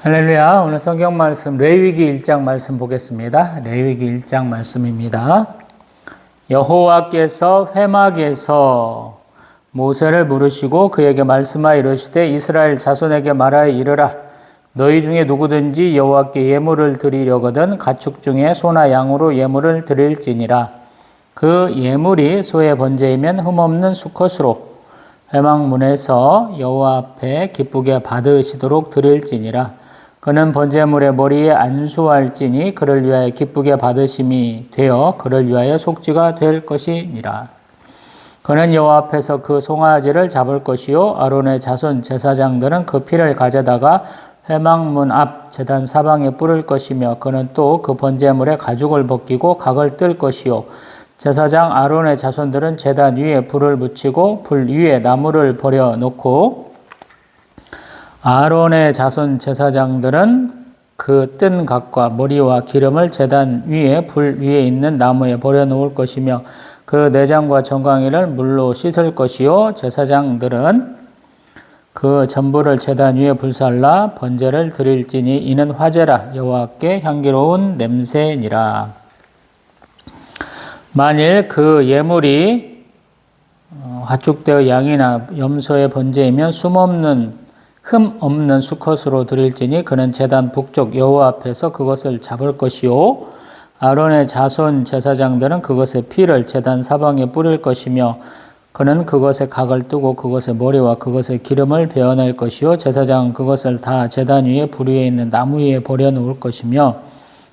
할렐루야. 오늘 성경 말씀 레위기 1장 말씀 보겠습니다. 레위기 1장 말씀입니다. 여호와께서 회막에서 모세를 부르시고 그에게 말씀하여 이르시되 이스라엘 자손에게 말하여 이르라. 너희 중에 누구든지 여호와께 예물을 드리려거든 가축 중에 소나 양으로 예물을 드릴지니라. 그 예물이 소의 번제이면 흠없는 수컷으로 회막문에서 여호와 앞에 기쁘게 받으시도록 드릴지니라. 그는 번제물의 머리에 안수할지니 그를 위하여 기쁘게 받으심이 되어 그를 위하여 속죄가 될 것이니라. 그는 여호와 앞에서 그 송아지를 잡을 것이요 아론의 자손 제사장들은 그 피를 가져다가 회막문 앞 제단 사방에 뿌릴 것이며 그는 또 그 번제물의 가죽을 벗기고 각을 뜰 것이요 제사장 아론의 자손들은 제단 위에 불을 붙이고 불 위에 나무를 버려 놓고 아론의 자손 제사장들은 그 뜬 각과 머리와 기름을 제단 위에 불 위에 있는 나무에 버려 놓을 것이며 그 내장과 정강이를 물로 씻을 것이요 제사장들은 그 전부를 제단 위에 불살라 번제를 드릴지니 이는 화제라 여호와께 향기로운 냄새니라. 만일 그 예물이 화축되어 양이나 염소의 번제이면 흠 없는 수컷으로 드릴지니 그는 제단 북쪽 여호와 앞에서 그것을 잡을 것이요 아론의 자손 제사장들은 그것의 피를 제단 사방에 뿌릴 것이며 그는 그것의 각을 뜨고 그것의 머리와 그것의 기름을 베어낼 것이요 제사장은 그것을 다 제단 위에 불 위에 있는 나무 위에 버려 놓을 것이며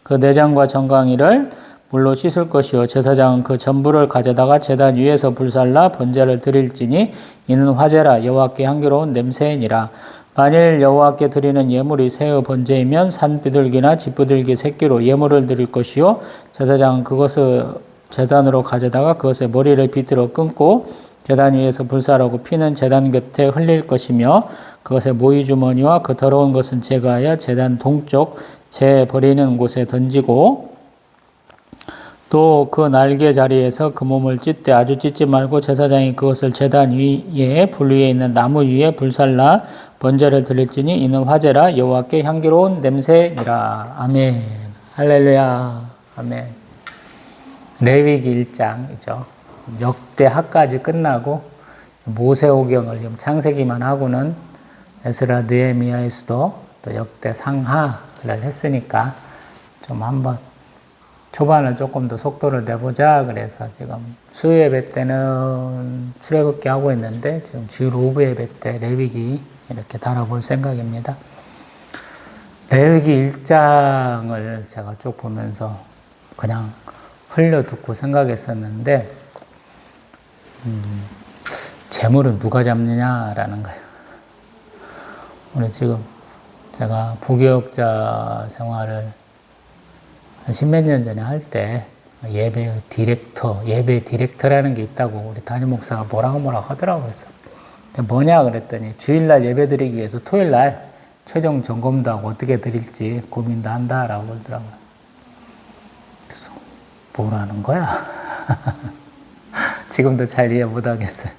그 내장과 정강이를 물로 씻을 것이요 제사장은 그 전부를 가져다가 제단 위에서 불살라 번제를 드릴지니 이는 화제라 여호와께 향기로운 냄새니라. 만일 여호와께 드리는 예물이 새의 번제이면 산비둘기나 집비둘기 새끼로 예물을 드릴 것이요 제사장은 그것을 제단으로 가져다가 그것의 머리를 비틀어 끊고 제단 위에서 불사르고 피는 제단 곁에 흘릴 것이며 그것의 모이주머니와 그 더러운 것은 제거하여 제단 동쪽 재 버리는 곳에 던지고 또 그 날개 자리에서 그 몸을 찢되 아주 찢지 말고 제사장이 그것을 제단 위에 불 위에 있는 나무 위에 불살라 번제를 드릴지니 이는 화제라 여호와께 향기로운 냄새니라. 아멘. 할렐루야. 아멘. 레위기 1장이죠. 역대하까지 끝나고 모세오경을 지금 창세기만 하고는 에스라 느헤미야에서도 또 역대상하를 했으니까 좀 한번 초반을 조금 더 속도를 내보자 그래서 지금 수요예배 때는 출애굽기 하고 있는데 지금 주일 오후 예배 때 레위기 이렇게 다뤄볼 생각입니다. 레위기 1장을 제가 쭉 보면서 그냥 흘려듣고 생각했었는데 재물은 누가 잡느냐라는 거예요. 오늘 지금 제가 부교역자 생활을 십몇 년 전에 할 때 예배 디렉터라는 게 있다고 우리 담임 목사가 뭐라고 하더라고요. 그래서 뭐냐 그랬더니 주일날 예배 드리기 위해서 토요일날 최종 점검도 하고 어떻게 드릴지 고민도 한다라고 그러더라고요. 그래서 뭐라는 거야? 지금도 잘 이해 못하겠어요.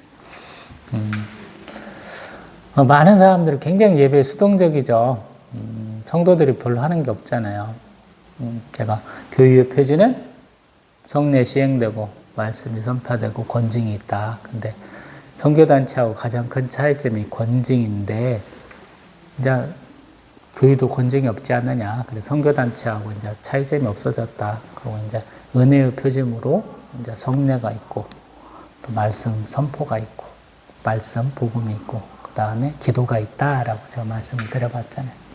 많은 사람들이 굉장히 예배에 수동적이죠. 성도들이 별로 하는 게 없잖아요. 제가 교회의 표지는 성례 시행되고 말씀이 선포되고 권징이 있다. 근데 선교단체하고 가장 큰 차이점이 권징인데 이제 교회도 권징이 없지 않느냐. 그래서 선교단체하고 이제 차이점이 없어졌다. 그리고 이제 은혜의 표징으로 이제 성례가 있고 또 말씀 선포가 있고 말씀 복음이 있고 그 다음에 기도가 있다라고 제가 말씀을 드려봤잖아요.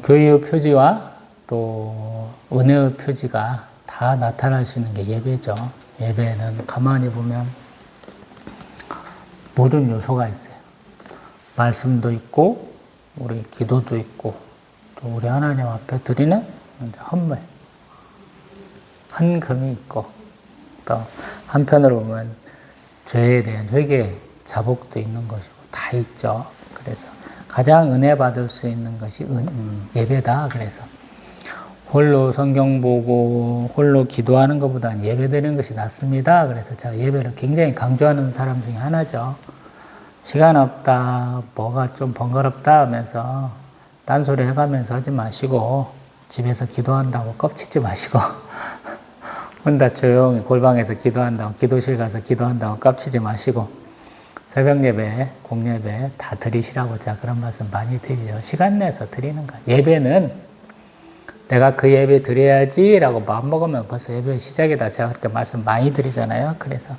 교회의 표지와 또 은혜의 표지가 다 나타날 수 있는 게 예배죠. 예배에는 가만히 보면 모든 요소가 있어요. 말씀도 있고 우리 기도도 있고 또 우리 하나님 앞에 드리는 헌물, 헌금이 있고 또 한편으로 보면 죄에 대한 회개, 자복도 있는 것이고 다 있죠. 그래서 가장 은혜 받을 수 있는 것이 예배다. 그래서 홀로 성경 보고 홀로 기도하는 것보다는 예배 드리는 것이 낫습니다. 그래서 제가 예배를 굉장히 강조하는 사람 중에 하나죠. 시간 없다, 뭐가 좀 번거롭다 하면서 딴소리 해가면서 하지 마시고 집에서 기도한다고 껍치지 마시고 혼자 조용히 골방에서 기도한다고 기도실 가서 기도한다고 깝치지 마시고 새벽 예배, 공예배 다 드리시라고 제가 그런 말씀 많이 드리죠. 시간 내서 드리는 거예요. 예배는 내가 그 예배 드려야지 라고 마음먹으면 벌써 예배 시작이다. 제가 그렇게 말씀 많이 드리잖아요. 그래서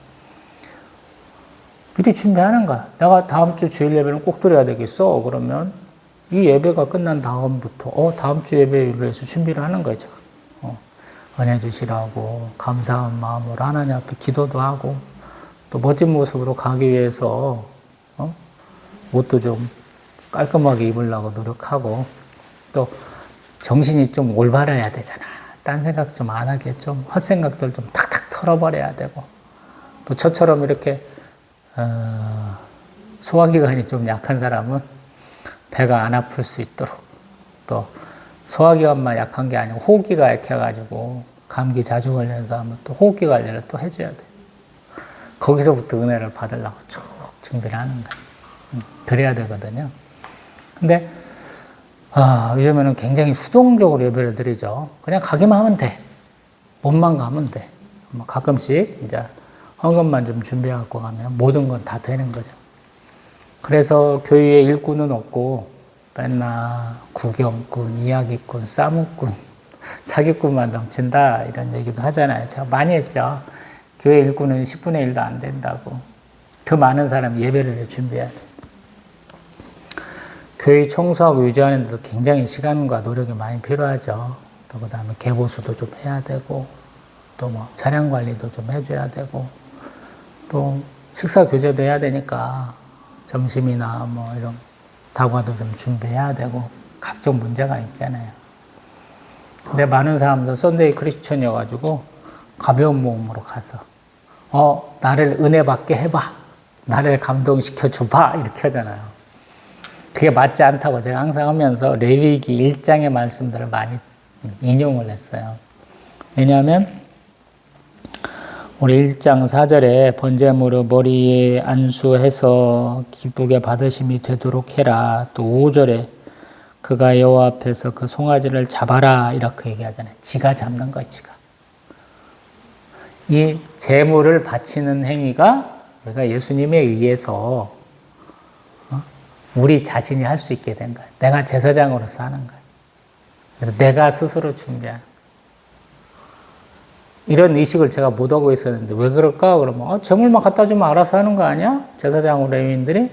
미리 준비하는 거야. 내가 다음 주 주일 예배는 꼭 드려야 되겠어. 그러면 이 예배가 끝난 다음부터 다음 주 예배를 위해서 준비를 하는 거예요. 제가. 은혜 주시라고 감사한 마음으로 하나님 앞에 기도도 하고 또 멋진 모습으로 가기 위해서 옷도 좀 깔끔하게 입으려고 노력하고 또 정신이 좀 올바라야 되잖아. 딴 생각 좀 안 하게 좀 헛생각들 좀 탁탁 털어버려야 되고 또 저처럼 이렇게 소화기관이 좀 약한 사람은 배가 안 아플 수 있도록 또 소화기관만 약한 게 아니고 호흡기가 약해가지고 감기 자주 걸리는 사람은 또 호흡기 관리를 또 해줘야 돼. 거기서부터 은혜를 받으려고 쭉 준비를 하는 거야. 그래야 되거든요. 근데 요즘에는 굉장히 수동적으로 예배를 드리죠. 그냥 가기만 하면 돼. 몸만 가면 돼. 가끔씩 이제 헌금만 좀 준비해갖고 가면 모든 건 다 되는 거죠. 그래서 교회에 일꾼은 없고 맨날 구경꾼, 이야기꾼, 싸움꾼, 사기꾼만 넘친다 이런 얘기도 하잖아요. 제가 많이 했죠. 교회 일꾼은 10분의 1도 안 된다고. 그 많은 사람 예배를 준비해야 돼. 교회 청소하고 유지하는 데도 굉장히 시간과 노력이 많이 필요하죠. 또 그 다음에 개보수도 좀 해야 되고 또 뭐 차량 관리도 좀 해줘야 되고 또 식사 교제도 해야 되니까 점심이나 뭐 이런 다과도 좀 준비해야 되고 각종 문제가 있잖아요. 근데 많은 사람들 썬데이 크리스천이어가지고 가벼운 마음으로 가서 나를 은혜 받게 해봐. 나를 감동시켜 줘봐. 이렇게 하잖아요. 그게 맞지 않다고 제가 항상 하면서 레위기 1장의 말씀들을 많이 인용을 했어요. 왜냐하면 우리 1장 4절에 번제물을 머리에 안수해서 기쁘게 받으심이 되도록 해라. 또 5절에 그가 여호와 앞에서 그 송아지를 잡아라 이렇게 얘기하잖아요. 지가 잡는 거예요. 지가. 이 제물을 바치는 행위가 우리가 예수님에 의해서 우리 자신이 할 수 있게 된 거예요. 내가 제사장으로서 하는 거예요. 그래서 내가 스스로 준비하는 거예요. 이런 의식을 제가 못하고 있었는데 왜 그럴까? 그러면 제물만 갖다 주면 알아서 하는 거 아니야? 제사장 레위인들이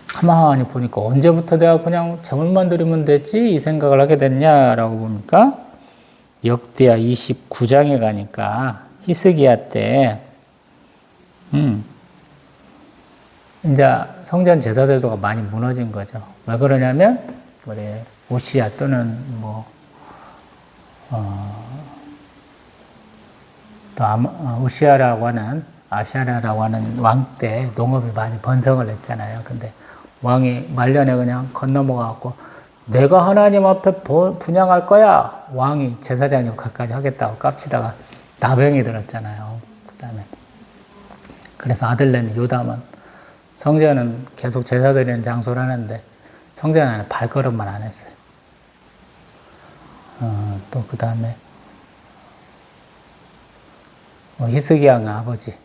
가만히 보니까 언제부터 내가 그냥 제물만 드리면 됐지? 이 생각을 하게 됐냐라고 보니까 역대하 29장에 가니까 히스기야 때 이제 성전 제사제도가 많이 무너진 거죠. 왜 그러냐면 우리 오시야 또는 또 우시아라고 하는 아시아라고 하는 왕 때 농업이 많이 번성을 했잖아요. 근데 왕이 말년에 그냥 건너먹어갖고 내가 하나님 앞에 분향할 거야. 왕이 제사장 역할까지 하겠다고 깝치다가 나병이 들었잖아요. 그다음에 그래서 아들내미 요담은 성전은 계속 제사 드리는 장소를 하는데 성전 안에 발걸음만 안 했어요. 또 그다음에 히스기야의 아버지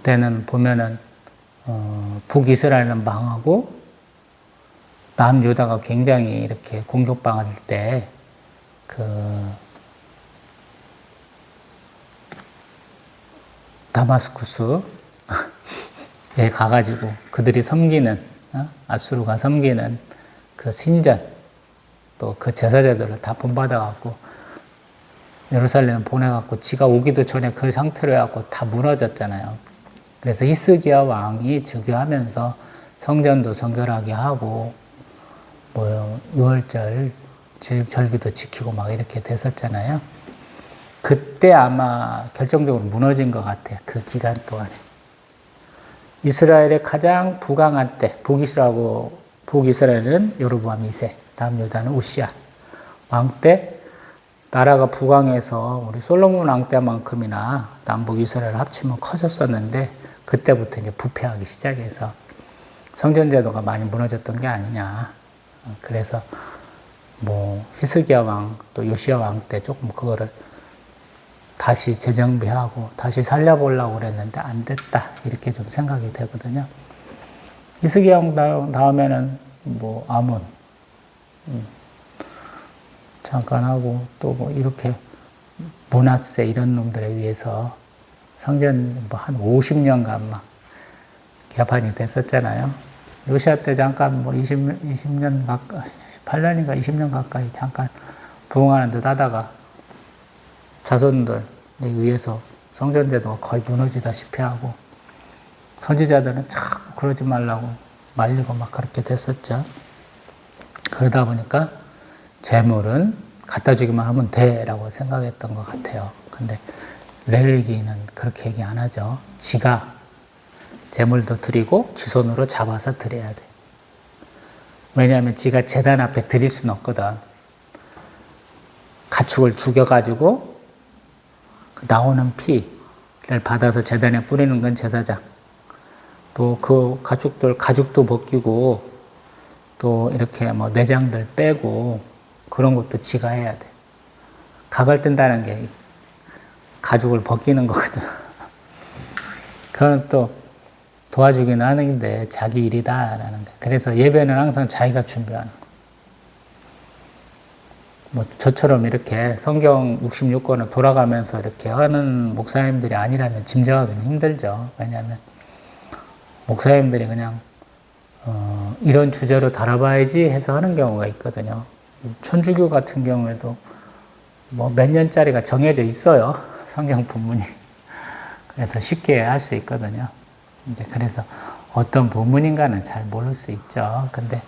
때는 보면은 북이스라엘은 망하고 남유다가 굉장히 이렇게 공격당할 때 다마스쿠스에 가가지고 그들이 섬기는 아수르가 섬기는 그 신전 또 그 제사제들을 다 본받아갖고 예루살렘 보내갖고 지가 오기도 전에 그 상태로 해갖고 다 무너졌잖아요. 그래서 히스기야 왕이 즉위하면서 성전도 정결하게 하고 유월절 절기도 지키고 막 이렇게 됐었잖아요. 그때 아마 결정적으로 무너진 것 같아요. 그 기간 동안에. 이스라엘의 가장 부강한 때, 북이스라엘은 여로보암 2세, 다음 유다는 우시야 왕 때 나라가 부강해서 우리 솔로몬 왕 때만큼이나 남북 이스라엘 합치면 커졌었는데 그때부터 이제 부패하기 시작해서 성전제도가 많이 무너졌던 게 아니냐. 그래서 뭐 히스기야 왕 또 요시야 왕 때 조금 그거를 다시 재정비하고 다시 살려보려고 그랬는데 안 됐다. 이렇게 좀 생각이 되거든요. 히스기야 왕 다음에는 뭐 아몬 잠깐 하고 또 뭐 이렇게 므낫세 이런 놈들에 의해서 성전 뭐 한 50년간 막 개판이 됐었잖아요. 요시야 때 잠깐 뭐 20년 가까이 18년인가 20년 가까이 잠깐 부흥하는 듯 하다가 자손들에 의해서 성전제도가 거의 무너지다시피 하고 선지자들은 자꾸 그러지 말라고 말리고 막 그렇게 됐었죠. 그러다 보니까 재물은 갖다 주기만 하면 돼라고 생각했던 것 같아요. 근데 레위기는 그렇게 얘기 안 하죠. 지가 재물도 드리고 지 손으로 잡아서 드려야 돼. 왜냐하면 지가 제단 앞에 드릴 수는 없거든. 가축을 죽여가지고 나오는 피를 받아서 제단에 뿌리는 건 제사장. 또 그 가죽도 벗기고 또 이렇게 뭐 내장들 빼고 그런 것도 지가 해야 돼. 각을 뜬다는 게 가죽을 벗기는 거거든. 그건 또 도와주기는 하는데 자기 일이다라는 거. 그래서 예배는 항상 자기가 준비하는 거. 뭐 저처럼 이렇게 성경 66권을 돌아가면서 이렇게 하는 목사님들이 아니라면 짐작하기는 힘들죠. 왜냐하면 목사님들이 그냥 이런 주제로 다뤄봐야지 해서 하는 경우가 있거든요. 천주교 같은 경우에도 뭐 몇 년짜리가 정해져 있어요. 성경 본문이. 그래서 쉽게 할 수 있거든요. 그래서 어떤 본문인가는 잘 모를 수 있죠. 근데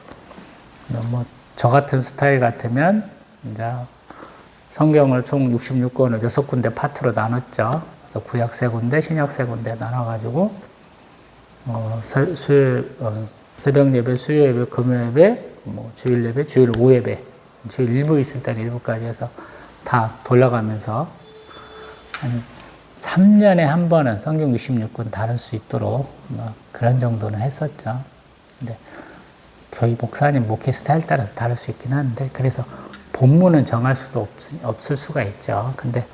뭐 저 같은 스타일 같으면 이제 성경을 총 66권을 6군데 파트로 나눴죠. 구약 3군데, 신약 3군데 나눠가지고 새벽 예배, 수요 예배, 금요 예배, 뭐 주일 예배, 주일 오후 예배, 주일 일부 있을 때는 일부까지 해서 다 돌아가면서 한 3년에 한 번은 성경 66권 다룰 수 있도록 뭐 그런 정도는 했었죠. 근데 교회 목사님 목회 스타일 따라서 다룰 수 있긴 한데 그래서 본문은 정할 수도 없을 수가 있죠. 근데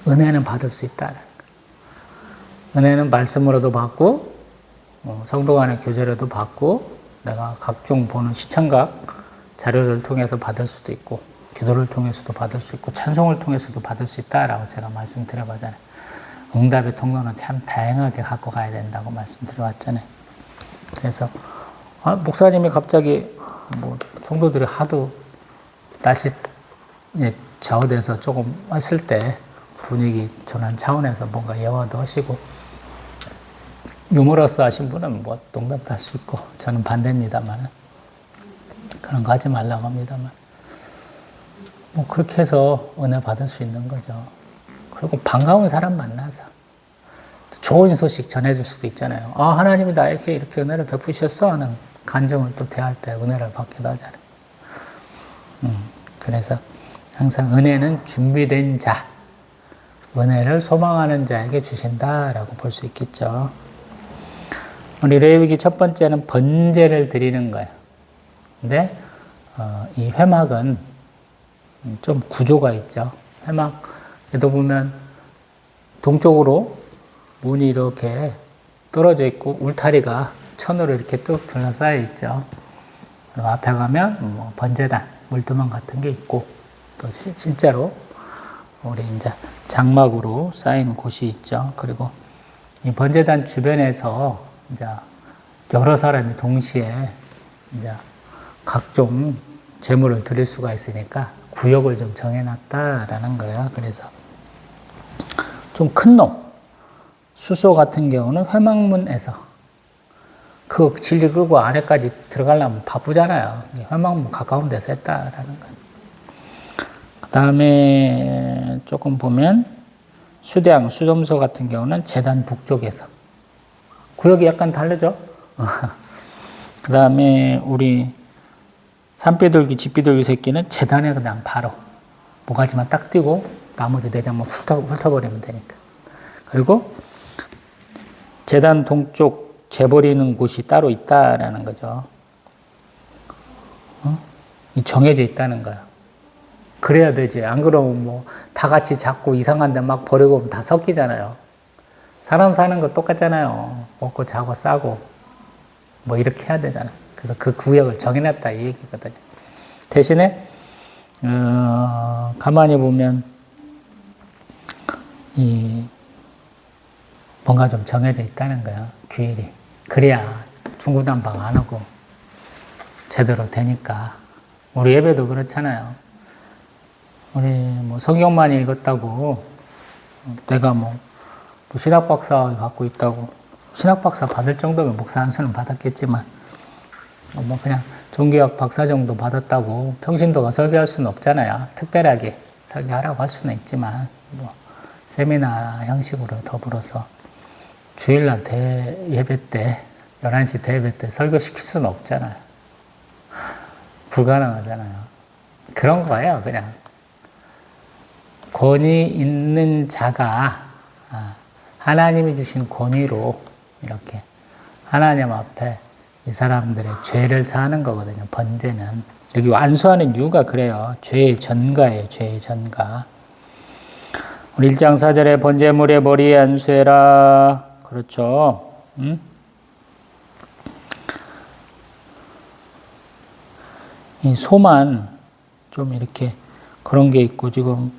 은혜는 받을 수 있다는 거. 은혜는 말씀으로도 받고 성도 간의 교제로도 받고 내가 각종 보는 시청각 자료를 통해서 받을 수도 있고 기도를 통해서도 받을 수 있고 찬송을 통해서도 받을 수 있다라고 제가 말씀드려봤잖아요. 응답의 통로는 참 다양하게 갖고 가야 된다고 말씀드려왔잖아요. 그래서 목사님이 갑자기 뭐 성도들이 하도 날씨 좌우돼서 조금 했을 때 분위기 전환 차원에서 뭔가 예화도 하시고 유머러스 하신 분은 뭐 농담도 할 수 있고 저는 반대입니다만 그런 거 하지 말라고 합니다만 뭐 그렇게 해서 은혜 받을 수 있는 거죠. 그리고 반가운 사람 만나서 좋은 소식 전해줄 수도 있잖아요. 하나님이 나에게 이렇게 은혜를 베푸셨어 하는 간증을 또 대할 때 은혜를 받기도 하잖아요. 그래서 항상 은혜는 준비된 자, 은혜를 소망하는 자에게 주신다라고 볼 수 있겠죠. 우리 레위기 첫 번째는 번제를 드리는 거예요. 근데 이 회막은 좀 구조가 있죠. 회막에도 보면 동쪽으로 문이 이렇게 떨어져 있고 울타리가 천으로 이렇게 뚝 둘러싸여 있죠. 그리고 앞에 가면 뭐 번제단, 물두멍 같은 게 있고 또 실제로 우리 이제 장막으로 쌓인 곳이 있죠. 그리고 이 번제단 주변에서 이제 여러 사람이 동시에 이제 각종 제물을 드릴 수가 있으니까 구역을 좀 정해놨다라는 거예요. 그래서 좀 큰 놈, 수소 같은 경우는 회막문에서 그 질질 끌고 안에까지 들어가려면 바쁘잖아요. 회막문 가까운 데서 했다라는 거예요. 그 다음에 조금 보면 수대양, 수점소 같은 경우는 제단 북쪽에서 구역이 약간 다르죠. 그 다음에 우리 산비둘기, 집비둘기 새끼는 제단에 그냥 바로 모가지만 딱 띄고 나머지 내장만 훑어버리면 되니까. 그리고 제단 동쪽 재버리는 곳이 따로 있다라는 거죠. 정해져 있다는 거야. 그래야 되지. 안 그러면 뭐 다 같이 잡고 이상한 데 막 버리고 오면 다 섞이잖아요. 사람 사는 거 똑같잖아요. 먹고 자고 싸고 뭐 이렇게 해야 되잖아. 그래서 그 구역을 정해놨다 이 얘기거든요. 대신에 가만히 보면 뭔가 좀 정해져 있다는 거야. 규율이. 그래야 중구난방 안 하고 제대로 되니까. 우리 예배도 그렇잖아요. 우리 뭐 성경만 읽었다고 내가 뭐 신학박사 갖고 있다고 신학박사 받을 정도면 목사 안수는 받았겠지만 뭐 그냥 종교학 박사 정도 받았다고 평신도가 설교할 수는 없잖아요. 특별하게 설교하라고 할 수는 있지만 뭐 세미나 형식으로 더불어서 주일날 대예배 때 11시 대예배 때 설교시킬 수는 없잖아요. 불가능하잖아요. 그런 거예요. 그냥 권위 있는 자가 하나님이 주신 권위로 이렇게 하나님 앞에 이 사람들의 죄를 사하는 거거든요. 번제는. 여기 안수하는 이유가 그래요. 죄의 전가예요. 죄의 전가. 우리 1장 4절에 번제물의 머리에 안수해라. 그렇죠. 이 소만 좀 이렇게 그런 게 있고 지금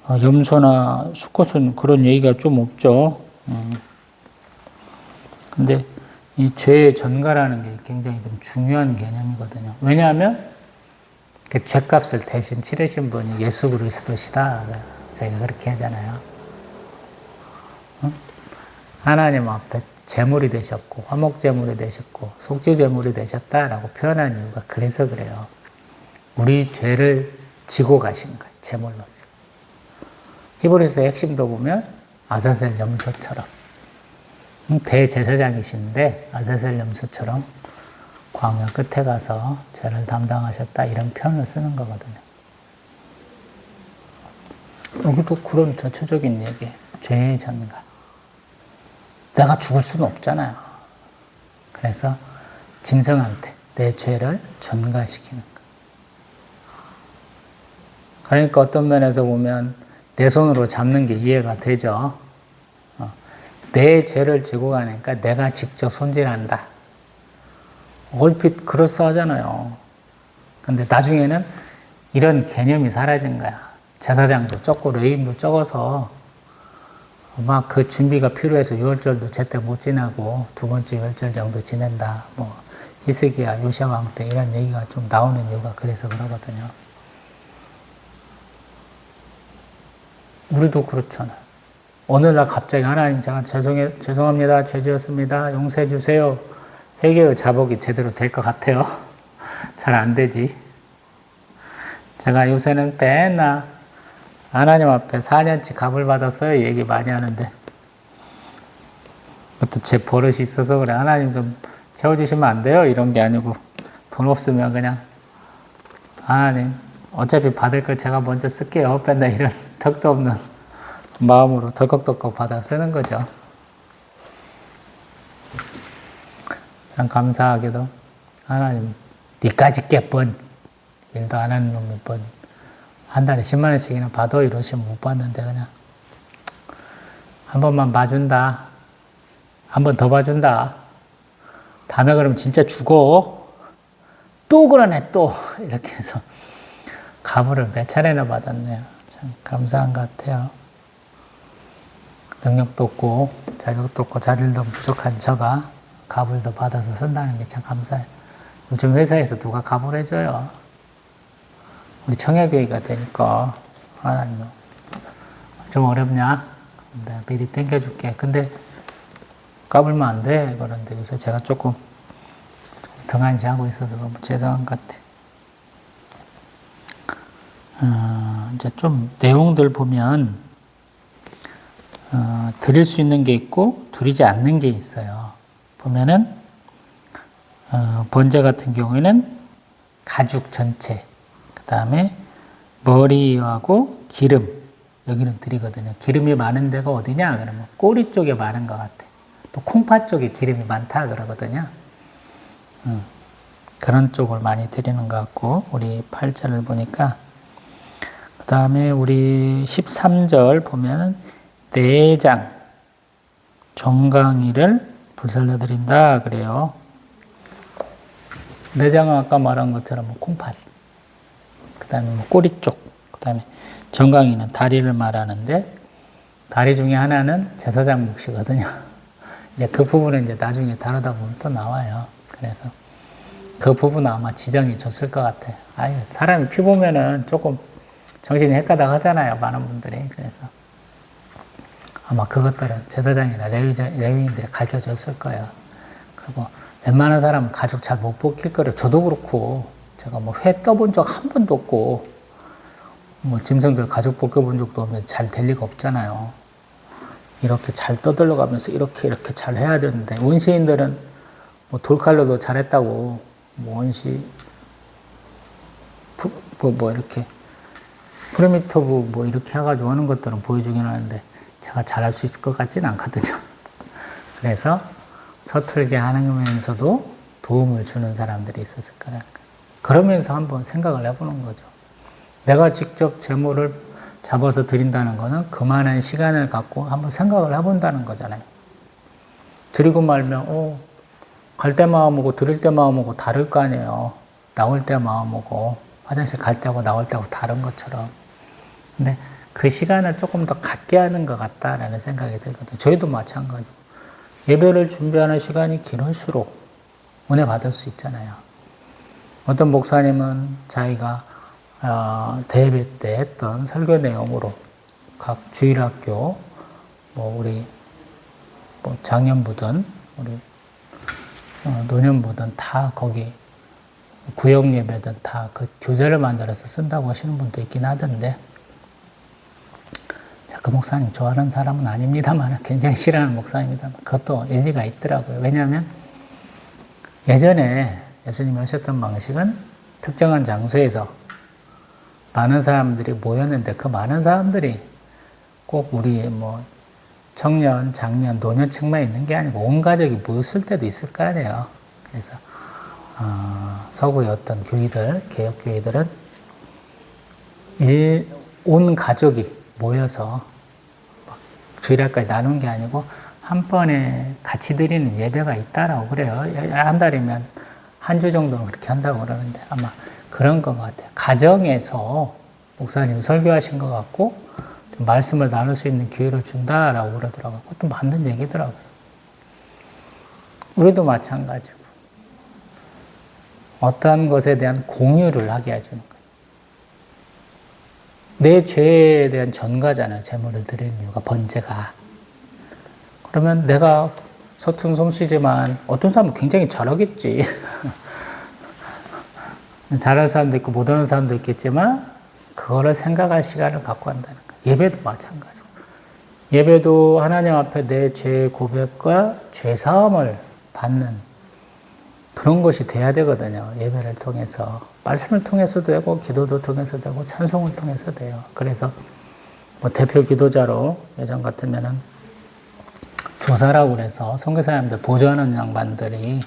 염소나 수컷은 그런 얘기가 좀 없죠. 근데 이 죄의 전가라는 게 굉장히 좀 중요한 개념이거든요. 왜냐하면 그 죄값을 대신 치르신 분이 예수 그리스도시다. 저희가 그렇게 하잖아요. 하나님 앞에 제물이 되셨고 화목 제물이 되셨고 속죄 제물이 되셨다라고 표현한 이유가 그래서 그래요. 우리 죄를 지고 가신 거예요. 제물로서. 히브리서의 핵심도 보면 아사셀 염소처럼 대제사장이신데 아사셀 염소처럼 광야 끝에 가서 죄를 담당하셨다 이런 표현을 쓰는 거거든요. 여기도 그런 전체적인 얘기, 죄의 전가. 내가 죽을 수는 없잖아요. 그래서 짐승한테 내 죄를 전가시키는 거. 그러니까 어떤 면에서 보면 내 손으로 잡는 게 이해가 되죠. 내 죄를 지고 가니까 내가 직접 손질한다. 얼핏 그럴싸하잖아요. 근데 나중에는 이런 개념이 사라진 거야. 제사장도 적고 레위인도 적어서 막 그 준비가 필요해서 유월절도 제때 못 지나고 두 번째 유월절 정도 지낸다. 뭐 히스기야, 요시야 왕 때 이런 얘기가 좀 나오는 이유가 그래서 그러거든요. 우리도 그렇잖아요. 오늘날 갑자기 하나님 제가 죄송합니다. 죄 지었습니다. 용서해 주세요. 회개의 자복이 제대로 될 것 같아요. 잘 안 되지. 제가 요새는 맨날 하나님 앞에 4년치 값을 받았어요. 얘기 많이 하는데. 그것도 제 버릇이 있어서 그래. 하나님 좀 채워주시면 안 돼요? 이런 게 아니고 돈 없으면 그냥 하나님 어차피 받을 걸 제가 먼저 쓸게요. 맨날 이런 턱도 없는 마음으로 덜컥덜컥 받아 쓰는 거죠. 참 감사하게도 하나님 니까짓 번 일도 안 하는 놈이 한 달에 10만 원씩이나 받아 이러시면 못 받는데 그냥 한 번만 봐준다. 한 번 더 봐준다. 다음에 그러면 진짜 죽어. 또 그러네 또 이렇게 해서 가부를 몇 차례나 받았네요. 참 감사한 것 같아요. 능력도 없고 자격도 없고 자질도 부족한 저가 가불도 받아서 쓴다는 게 참 감사해요. 요즘 회사에서 누가 가불 해줘요. 우리 청약교회가 되니까 하나님 좀 어렵냐? 내가 미리 땡겨줄게. 근데 까불면 안 돼. 그런데 요새 제가 조금 등한시하고 있어서 너무 죄송한 것 같아. 이제 좀 내용들 보면 드릴 수 있는 게 있고 드리지 않는 게 있어요. 보면은 번제 같은 경우에는 가죽 전체, 그 다음에 머리하고 기름 여기는 드리거든요. 기름이 많은 데가 어디냐? 그러면 꼬리 쪽에 많은 것 같아. 또 콩팥 쪽에 기름이 많다 그러거든요. 그런 쪽을 많이 드리는 것 같고, 우리 8절을 보니까, 그 다음에 우리 13절 보면은, 내장, 정강이를 불살라 드린다 그래요. 내장은 아까 말한 것처럼 뭐 콩팥, 그 다음에 뭐 꼬리 쪽, 그 다음에 정강이는 다리를 말하는데, 다리 중에 하나는 제사장 몫이거든요. 이제 그 부분은 이제 나중에 다루다 보면 또 나와요. 그래서 그 부분은 아마 지정이 줬을 것 같아. 아유, 사람이 피 보면은 조금 정신이 헷가닥 하잖아요. 많은 분들이. 그래서 아마 그것들은 제사장이나 레위인들이 가르쳐 줬을 거예요. 그리고 웬만한 사람은 가죽 잘 못 벗길 거래요. 저도 그렇고, 제가 뭐 회 떠본 적 한 번도 없고, 뭐 짐승들 가죽 벗겨본 적도 없는데 잘 될 리가 없잖아요. 이렇게 잘 떠들어가면서 이렇게 잘 해야 되는데, 원시인들은 뭐 돌칼로도 잘했다고, 뭐 원시, 뭐 이렇게, 프리미티브 뭐 이렇게 해가지고 하는 것들은 보여주긴 하는데, 제가 잘할 수 있을 것 같지는 않거든요. 그래서 서툴게 하면서도 도움을 주는 사람들이 있었을 거라는 거예요. 그러면서 한번 생각을 해보는 거죠. 내가 직접 제물을 잡아서 드린다는 거는 그만한 시간을 갖고 한번 생각을 해본다는 거잖아요. 드리고 말면, 갈 때 마음하고 드릴 때 마음하고 다를 거 아니에요. 나올 때 마음하고, 화장실 갈 때하고 나올 때하고 다른 것처럼. 근데 그 시간을 조금 더 갖게 하는 것 같다라는 생각이 들거든요. 저희도 마찬가지고. 예배를 준비하는 시간이 길을수록 은혜 받을 수 있잖아요. 어떤 목사님은 자기가 대예배 때 했던 설교 내용으로 각 주일학교, 뭐 우리 뭐 장년부든 우리 노년부든 다 거기 구역 예배든 다 그 교재를 만들어서 쓴다고 하시는 분도 있긴 하던데, 그 목사님 좋아하는 사람은 아닙니다만, 굉장히 싫어하는 목사님이다만, 그것도 일리가 있더라고요. 왜냐하면 예전에 예수님이 하셨던 방식은 특정한 장소에서 많은 사람들이 모였는데, 그 많은 사람들이 꼭 우리 뭐 청년, 장년, 노년층만 있는 게 아니고 온 가족이 모였을 때도 있을 거 아니에요. 그래서 서구의 어떤 교회들, 개혁교회들은 온 가족이 모여서 주일학까지 나눈 게 아니고 한 번에 같이 드리는 예배가 있다라고 그래요. 한 달이면 한 주 정도는 그렇게 한다고 그러는데, 아마 그런 것 같아요. 가정에서 목사님 설교하신 것 같고 말씀을 나눌 수 있는 기회를 준다라고 그러더라고요. 그것도 맞는 얘기더라고요. 우리도 마찬가지고 어떠한 것에 대한 공유를 하게 해주는 거예요. 내 죄에 대한 전가잖아요. 제물을 드리는 이유가, 번제가. 그러면 내가 서툰 솜씨지만 어떤 사람은 굉장히 잘하겠지. 잘하는 사람도 있고 못하는 사람도 있겠지만 그거를 생각할 시간을 갖고 한다는 거예요. 예배도 마찬가지고. 예배도 하나님 앞에 내 죄 고백과 죄 사함을 받는 그런 것이 돼야 되거든요. 예배를 통해서. 말씀을 통해서도 되고, 기도도 통해서 되고, 찬송을 통해서 돼요. 그래서 뭐 대표 기도자로 예전 같으면은 조사라고 그래서 선교사님들 보조하는 양반들이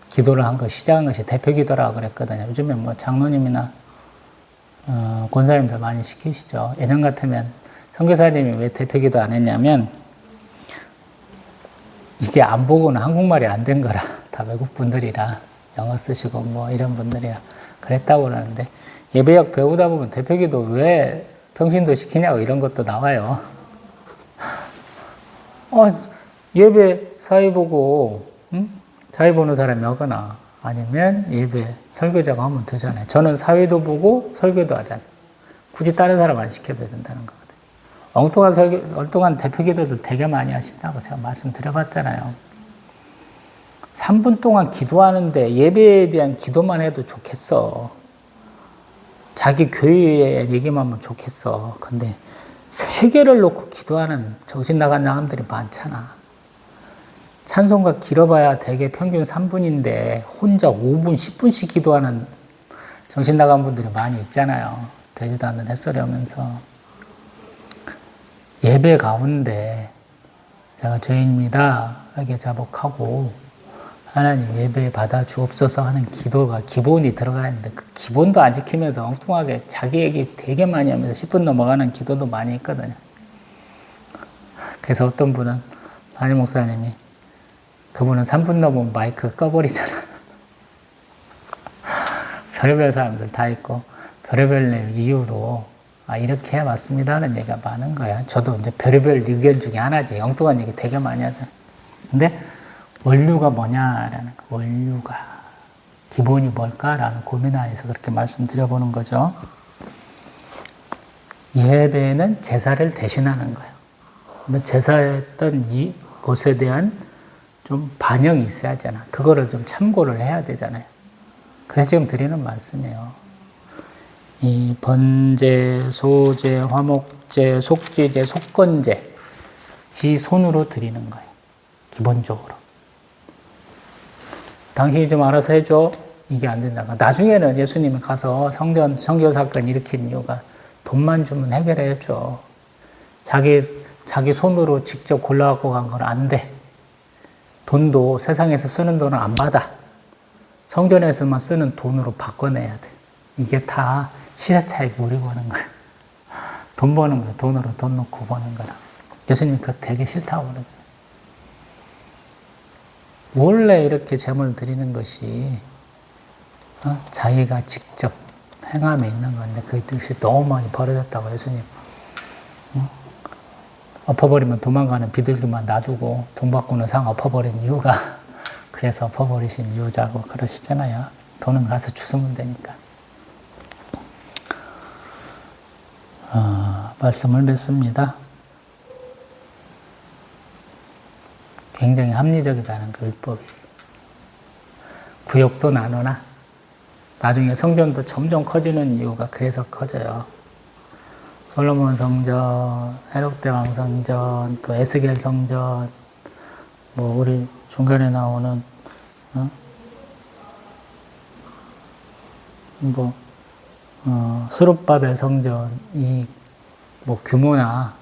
기도를 한 거, 시작한 것이 대표 기도라고 그랬거든요. 요즘에 뭐 장로님이나 권사님들 많이 시키시죠. 예전 같으면 선교사님이 왜 대표 기도 안 했냐면, 이게 안 보고는 한국말이 안 된 거라. 다 외국 분들이라, 영어 쓰시고 뭐 이런 분들이라 그랬다고 그러는데, 예배역 배우다 보면 대표기도 왜 평신도 시키냐고 이런 것도 나와요. 예배 사회 보고, 사회 보는 사람이 하거나 아니면 예배 설교자가 하면 되잖아요. 저는 사회도 보고 설교도 하잖아요. 굳이 다른 사람 안 시켜도 된다는 거거든요. 엉뚱한 대표기도도 되게 많이 하신다고 제가 말씀드려봤잖아요. 3분 동안 기도하는데 예배에 대한 기도만 해도 좋겠어. 자기 교회에 얘기만 하면 좋겠어. 근데 세계를 놓고 기도하는 정신 나간 사람들이 많잖아. 찬송가 길어봐야 되게 평균 3분인데 혼자 5분, 10분씩 기도하는 정신 나간 분들이 많이 있잖아요. 되지도 않는 햇소리 하면서. 예배 가운데 제가 죄인입니다. 이렇게 자복하고 하나님 예배 받아 주옵소서 하는 기도가 기본이 들어가야 하는데 그 기본도 안 지키면서 엉뚱하게 자기 얘기 되게 많이 하면서 10분 넘어가는 기도도 많이 있거든요. 그래서 어떤 분은 담임 목사님이 그분은 3분 넘으면 마이크 꺼버리잖아. 별의별 사람들 다 있고 별의별 이유로 이렇게 해왔습니다 하는 얘기가 많은 거야. 저도 이제 별의별 의견 중에 하나지. 엉뚱한 얘기 되게 많이 하잖아. 근데 원류가 뭐냐라는 거. 원류가 기본이 뭘까라는 고민 안에서 그렇게 말씀드려보는 거죠. 예배는 제사를 대신하는 거예요. 제사했던 이 것에 대한 좀 반영이 있어야 하잖아. 그거를 좀 참고를 해야 되잖아요. 그래서 지금 드리는 말씀이에요. 이 번제, 소제, 화목제, 속지제, 속건제 지 손으로 드리는 거예요. 기본적으로. 당신이 좀 알아서 해줘. 이게 안 된다. 나중에는 예수님이 가서 성교 사건 일으킨 이유가 돈만 주면 해결해 줘. 자기 손으로 직접 골라갖고 간 건 안 돼. 돈도 세상에서 쓰는 돈은 안 받아. 성전에서만 쓰는 돈으로 바꿔내야 돼. 이게 다 시세차익 노리고 하는 거야. 돈 버는 거야. 돈으로 돈 놓고 버는 거라. 예수님 그거 되게 싫다고 그러잖아요. 원래 이렇게 제물 드리는 것이 자기가 직접 행함에 있는 건데 그 뜻이 너무 많이 버려졌다고 예수님. 엎어버리면 도망가는 비둘기만 놔두고 돈 받고는 상 엎어버린 이유가 그래서 엎어버리신 이유자고 그러시잖아요. 돈은 가서 주스면 되니까. 말씀을 맺습니다. 굉장히 합리적이라는 그 율법이. 구역도 나누나 나중에 성전도 점점 커지는 이유가 그래서 커져요. 솔로몬 성전, 헤롯대왕 성전, 또 에스겔 성전, 뭐 우리 중간에 나오는 스룹바벨 성전이 뭐 규모나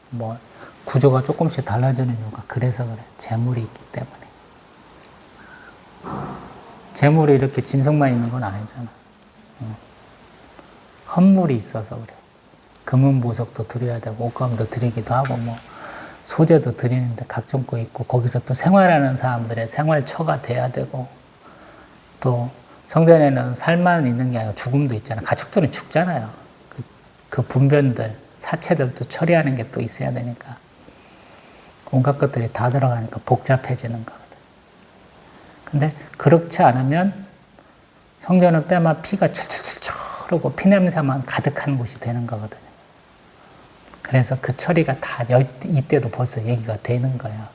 뭐 구조가 조금씩 달라지는 이유가 그래서 그래. 재물이 있기 때문에. 재물이 이렇게 짐승만 있는 건 아니잖아. 헌물이 있어서 그래. 금은 보석도 드려야 되고 옷감도 드리기도 하고 뭐 소재도 드리는데 각종 거 있고 거기서 또 생활하는 사람들의 생활처가 돼야 되고 또 성전에는 살만 있는 게 아니고 죽음도 있잖아. 가축들은 죽잖아요. 그 분변들, 사체들도 처리하는 게 또 있어야 되니까 온갖 것들이 다 들어가니까 복잡해지는 거거든. 근데 그렇지 않으면 성전은 빼마 피가 철철철철 흐르고 피냄새만 가득한 곳이 되는 거거든요. 그래서 그 처리가 다 이때도 벌써 얘기가 되는 거야.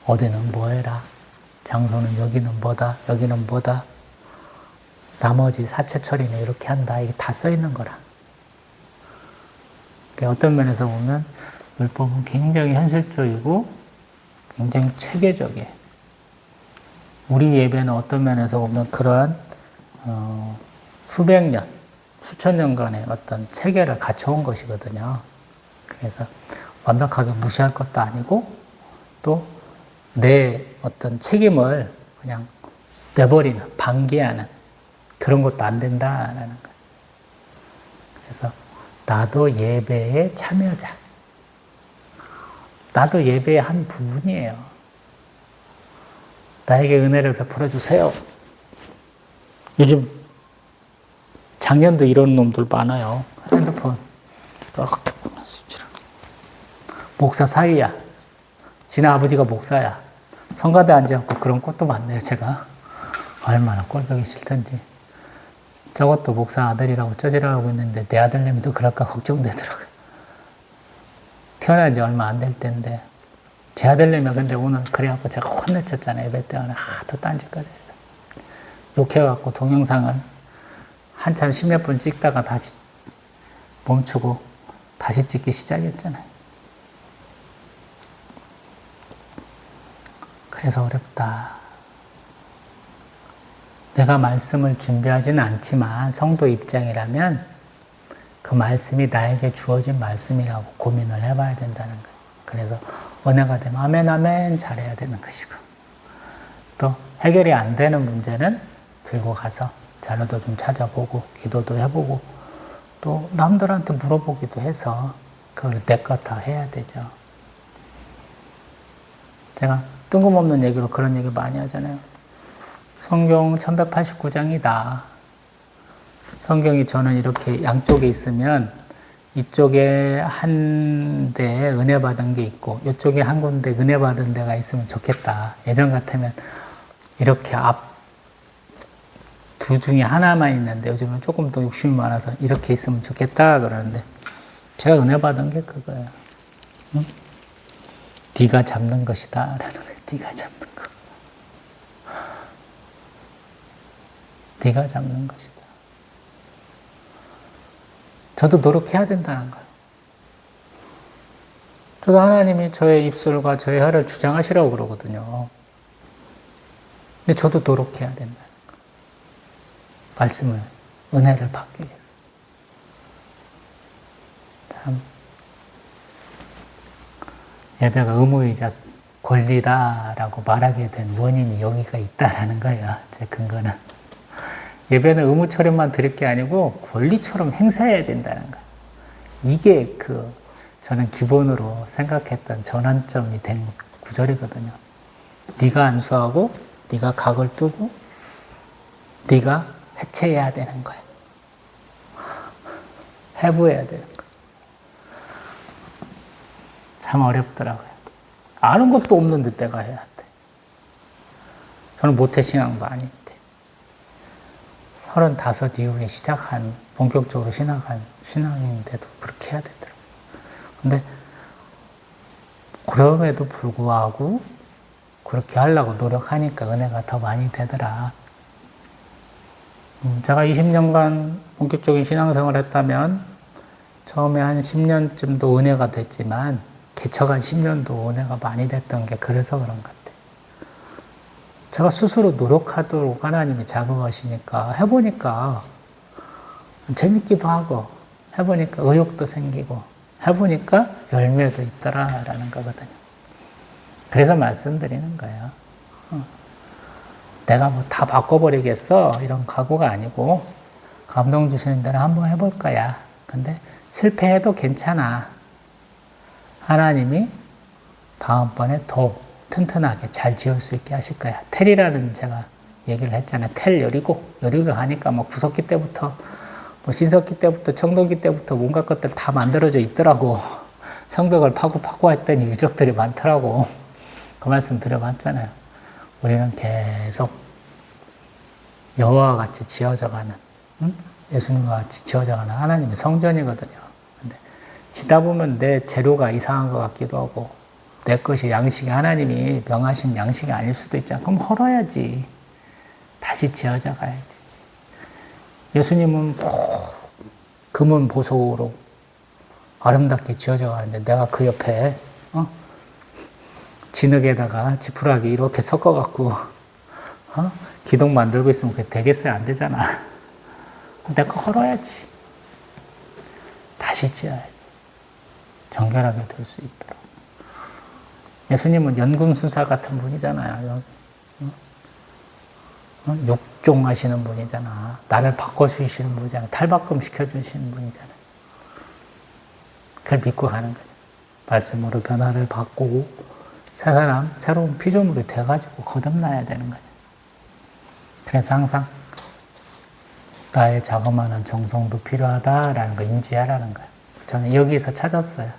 어디는 뭐 해라. 장소는 여기는 뭐다. 여기는 뭐다. 나머지 사체 처리는 이렇게 한다. 이게 다 써 있는 거라. 어떤 면에서 보면 율법은 굉장히 현실적이고 굉장히 체계적이에요. 우리 예배는 어떤 면에서 보면 그러한 수백 년, 수천 년간의 어떤 체계를 갖춰온 것이거든요. 그래서 완벽하게 무시할 것도 아니고 또 내 어떤 책임을 그냥 내버리는, 방기하는 그런 것도 안 된다라는 거예요. 그래서 나도 예배에 참여자. 나도 예배의 한 부분이에요. 나에게 은혜를 베풀어 주세요. 요즘 작년도 이런 놈들 많아요. 핸드폰 목사 사위야. 지네 아버지가 목사야. 성가대 앉아갖고 그런 것도 많네요. 제가 얼마나 꼴보기 싫던지. 저것도 목사 아들이라고 쩌지라고 있는데 내 아들내미도 그럴까 걱정되더라고요. 태어난 지 얼마 안 될 때인데 제 아들내미가 근데 오늘 그래갖고 제가 혼내쳤잖아요. 예배 때문에 하도 딴짓거리해서 욕해갖고 동영상을 한참 10몇 분 찍다가 다시 멈추고 다시 찍기 시작했잖아요. 그래서 어렵다. 내가 말씀을 준비하지는 않지만 성도 입장이라면 그 말씀이 나에게 주어진 말씀이라고 고민을 해봐야 된다는 거예요. 그래서 은혜가 되면 아멘 아멘 잘해야 되는 것이고, 또 해결이 안 되는 문제는 들고 가서 자료도 좀 찾아보고 기도도 해보고 또 남들한테 물어보기도 해서 그걸 내 것 다 해야 되죠. 제가 뜬금없는 얘기로 그런 얘기 많이 하잖아요. 성경 1189장이다. 성경이 저는 이렇게 양쪽에 있으면 이쪽에 한 대에 은혜 받은 게 있고 이쪽에 한 군데 은혜 받은 데가 있으면 좋겠다. 예전 같으면 이렇게 앞 두 중에 하나만 있는데 요즘은 조금 더 욕심이 많아서 이렇게 있으면 좋겠다 그러는데, 제가 은혜 받은 게 그거예요. 응? 네가 잡는 것이다 라는 거예요. 네가 잡는 거. 네가 잡는 것이다. 저도 노력해야 된다는 거예요. 저도 하나님이 저의 입술과 저의 혀를 주장하시라고 그러거든요. 근데 저도 노력해야 된다는 거예요. 말씀을, 은혜를 받기 위해서. 참, 예배가 의무이자 권리다라고 말하게 된 원인이 여기가 있다라는 거예요. 제 근거는. 예배는 의무처럼만 드릴 게 아니고 권리처럼 행사해야 된다는 거예요. 이게 저는 기본으로 생각했던 전환점이 된 구절이거든요. 네가 안수하고 네가 각을 뜨고 네가 해체해야 되는 거예요. 해부해야 되는 거예요. 참 어렵더라고요. 아는 것도 없는데 내가 해야 돼. 저는 모태신앙도 아닌데 35 이후에 시작한 본격적으로 신앙한 신앙인데도 그렇게 해야 되더라고요. 근데 그럼에도 불구하고 그렇게 하려고 노력하니까 은혜가 더 많이 되더라. 제가 20년간 본격적인 신앙생활을 했다면 처음에 한 10년쯤도 은혜가 됐지만 개척한 10년도 은혜가 많이 됐던 게 그래서 그런 것 같아요. 제가 스스로 노력하도록 하나님이 자극하시니까 해보니까 재밌기도 하고 해보니까 의욕도 생기고 해보니까 열매도 있더라라는 거거든요. 그래서 말씀드리는 거예요. 내가 뭐 다 바꿔버리겠어 이런 각오가 아니고 감동 주시는 대로 한번 해볼 거야. 근데 실패해도 괜찮아. 하나님이 다음번에 더 튼튼하게 잘 지을 수 있게 하실 거야. 텔이라는 제가 얘기를 했잖아요. 텔 여리고 가니까 뭐 구석기 때부터 뭐 신석기 때부터 청동기 때부터 온갖 것들 다 만들어져 있더라고. 성벽을 파고 했더니 유적들이 많더라고. 그 말씀 드려봤잖아요. 우리는 계속 여호와와 같이 지어져가는, 예수님과 같이 지어져가는 하나님의 성전이거든요. 근데 지다 보면 내 재료가 이상한 것 같기도 하고 내 것이 양식이 하나님이 명하신 양식이 아닐 수도 있잖아. 그럼 헐어야지. 다시 지어져 가야지. 예수님은 금은 보석으로 아름답게 지어져 가는데 내가 그 옆에 진흙에다가 지푸라기 이렇게 섞어갖고 기둥 만들고 있으면 그게 되겠어요? 안 되잖아. 내가 헐어야지. 다시 지어야지. 정결하게 될 수 있도록. 예수님은 연금술사 같은 분이잖아요. 육종하시는 분이잖아. 나를 바꿔주시는 분이잖아. 탈바꿈 시켜주시는 분이잖아. 그걸 믿고 가는 거죠. 말씀으로 변화를 바꾸고 새 사람, 새로운 피조물이 돼가지고 거듭나야 되는 거죠. 그래서 항상 나의 자그마한 정성도 필요하다라는 걸 인지하라는 거예요. 저는 여기서 찾았어요.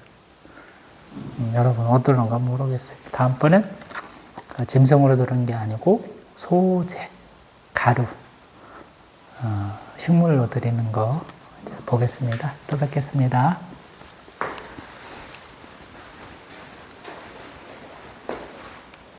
여러분 어떨런가 모르겠어요. 다음번엔 짐승으로 들은 게 아니고 소재, 가루, 식물로 드리는 거 이제 보겠습니다. 또 뵙겠습니다.